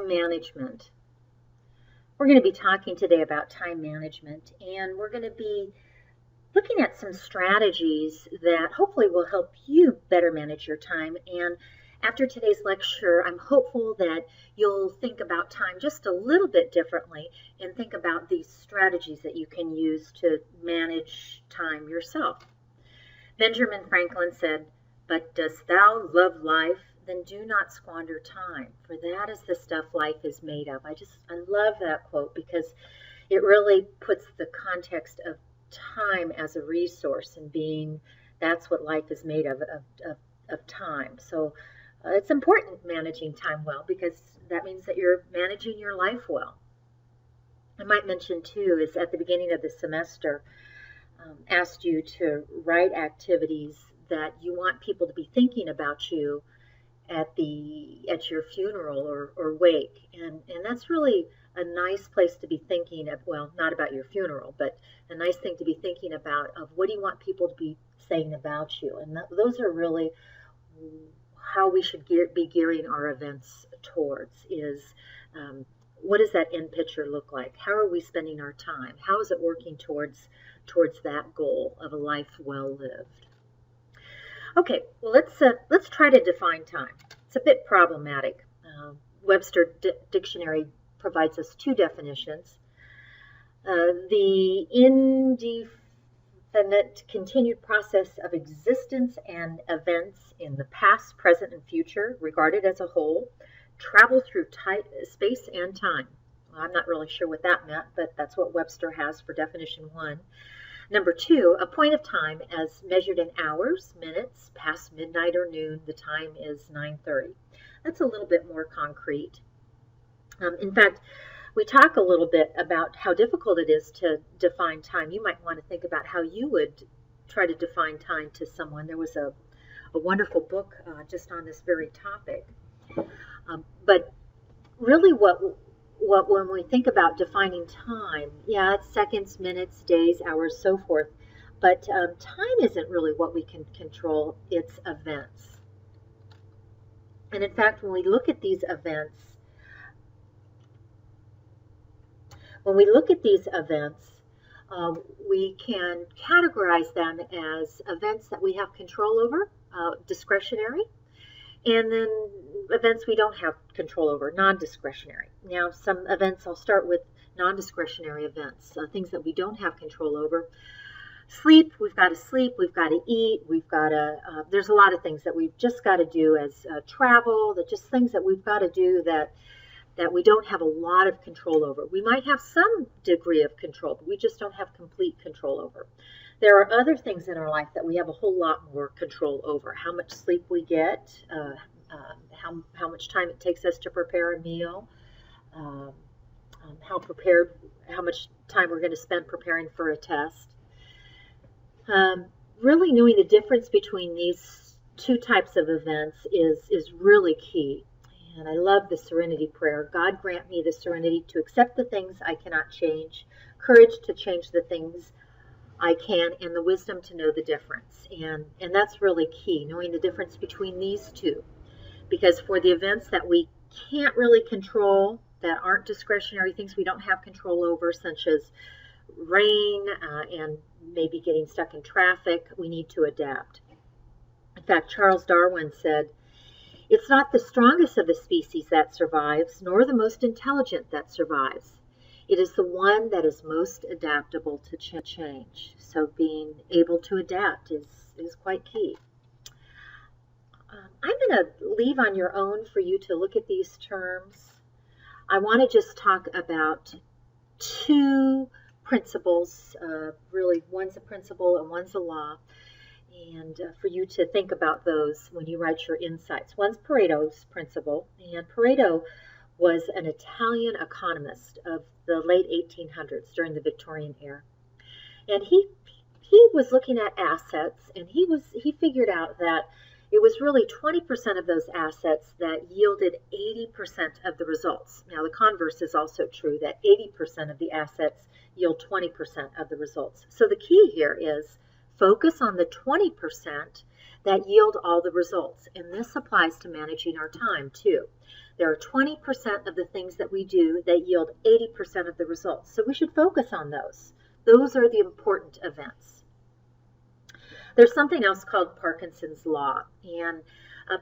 time management. We're going to be talking today about time management, and we're going to be looking at some strategies that hopefully will help you better manage your time. And after today's lecture, I'm hopeful that you'll think about time just a little bit differently and think about these strategies that you can use to manage time yourself. Benjamin Franklin said, "But dost thou love life? Then do not squander time, for that is the stuff life is made of." I love that quote because it really puts the context of time as a resource and being, that's what life is made of time. So it's important managing time well, because that means that you're managing your life well. I might mention too is at the beginning of the semester, asked you to write activities that you want people to be thinking about you at your funeral or wake, and that's really a nice place to be thinking of, well, not about your funeral, but a nice thing to be thinking about of what do you want people to be saying about you. And those are really how we should be gearing our events towards is what does that end picture look like? How are we spending our time? How is it working towards that goal of a life well lived? Okay, well, let's try to define time. It's a bit problematic. Webster Dictionary provides us two definitions. The indefinite continued process of existence and events in the past, present, and future, regarded as a whole, travel through space and time. Well, I'm not really sure what that meant, but that's what Webster has for definition one. Number two, a point of time as measured in hours, minutes, past midnight or noon. The time is 9:30. That's a little bit more concrete. In fact, we talk a little bit about how difficult it is to define time. You might want to think about how you would try to define time to someone. There was a wonderful book just on this very topic. But really when we think about defining time, yeah, it's seconds, minutes, days, hours, so forth. But time isn't really what we can control. It's events. And in fact, when we look at these events, we can categorize them as events that we have control over, discretionary, and then events we don't have control over, non-discretionary. Now, some events, I'll start with non-discretionary events, things that we don't have control over. Sleep, we've got to eat, there's a lot of things that we've just got to do as travel, that just things that we've got to do that we don't have a lot of control over. We might have some degree of control, but we just don't have complete control over. There are other things in our life that we have a whole lot more control over. How much sleep we get, how much time it takes us to prepare a meal, how much time we're going to spend preparing for a test. Really knowing the difference between these two types of events is really key. And I love the serenity prayer. God grant me the serenity to accept the things I cannot change, courage to change the things I can, and the wisdom to know the difference. And that's really key, knowing the difference between these two. Because for the events that we can't really control, that aren't discretionary, things we don't have control over, such as rain and maybe getting stuck in traffic, we need to adapt. In fact, Charles Darwin said, "It's not the strongest of the species that survives, nor the most intelligent that survives. It is the one that is most adaptable to change." So being able to adapt is quite key. I'm going to leave on your own for you to look at these terms. I want to just talk about two principles. Really, one's a principle and one's a law. And for you to think about those when you write your insights. One's Pareto's principle, and Pareto was an Italian economist of the late 1800s during the Victorian era. And he was looking at assets, and he figured out that it was really 20% of those assets that yielded 80% of the results. Now, the converse is also true, that 80% of the assets yield 20% of the results. So the key here is focus on the 20% that yield all the results. And this applies to managing our time too. There are 20% of the things that we do that yield 80% of the results. So we should focus on those. Those are the important events. There's something else called Parkinson's law. And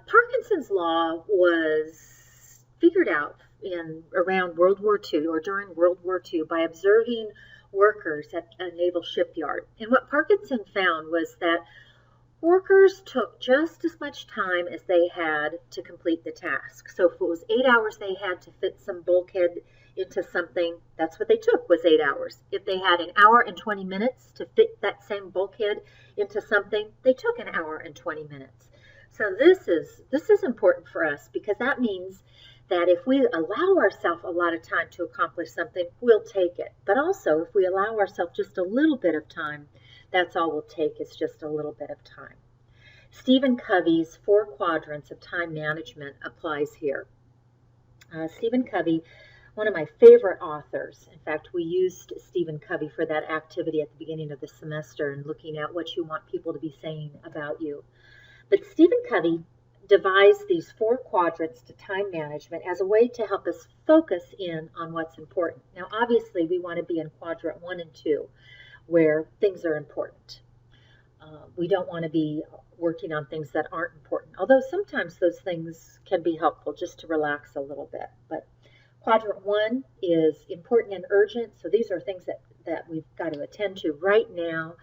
Parkinson's law was figured out in around World War II or during World War II by observing workers at a naval shipyard. And what Parkinson found was that workers took just as much time as they had to complete the task. So if it was 8 hours they had to fit some bulkhead into something, that's what they took, was 8 hours. If they had an hour and 20 minutes to fit that same bulkhead into something, they took an hour and 20 minutes. So this is important for us, because that means that if we allow ourselves a lot of time to accomplish something, we'll take it. But also, if we allow ourselves just a little bit of time, that's all we'll take, is just a little bit of time. Stephen Covey's 4 quadrants of time management applies here. Stephen Covey, one of my favorite authors. In fact, we used Stephen Covey for that activity at the beginning of the semester and looking at what you want people to be saying about you. But Stephen Covey devised these 4 quadrants to time management as a way to help us focus in on what's important. Now, obviously, we want to be in quadrant 1 and 2, where things are important. We don't want to be working on things that aren't important, although sometimes those things can be helpful just to relax a little bit. But quadrant 1 is important and urgent, so these are things that we've got to attend to right now.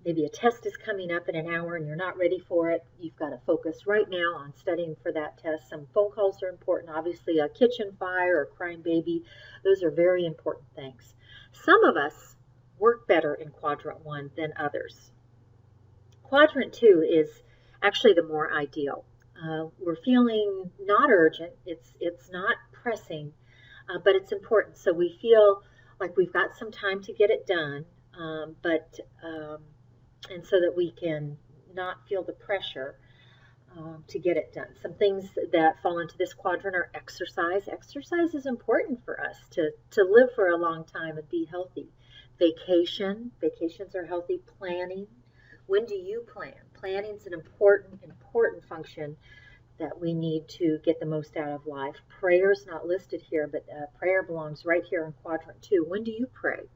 Maybe a test is coming up in an hour and you're not ready for it. You've got to focus right now on studying for that test. Some phone calls are important. Obviously, a kitchen fire or a crying baby, those are very important things. Some of us work better in quadrant 1 than others. Quadrant 2 is actually the more ideal. We're feeling not urgent. It's not pressing, but it's important. So we feel like we've got some time to get it done. And so that we can not feel the pressure to get it done. Some things that fall into this quadrant are exercise. Exercise is important for us to live for a long time and be healthy. Vacations are healthy. Planning. When do you plan? Planning is an important function that we need to get the most out of life. Prayer is not listed here, but prayer belongs right here in quadrant 2. When do you pray?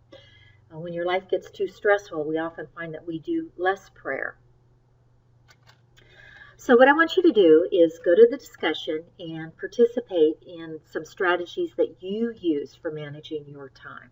When your life gets too stressful, we often find that we do less prayer. So what I want you to do is go to the discussion and participate in some strategies that you use for managing your time.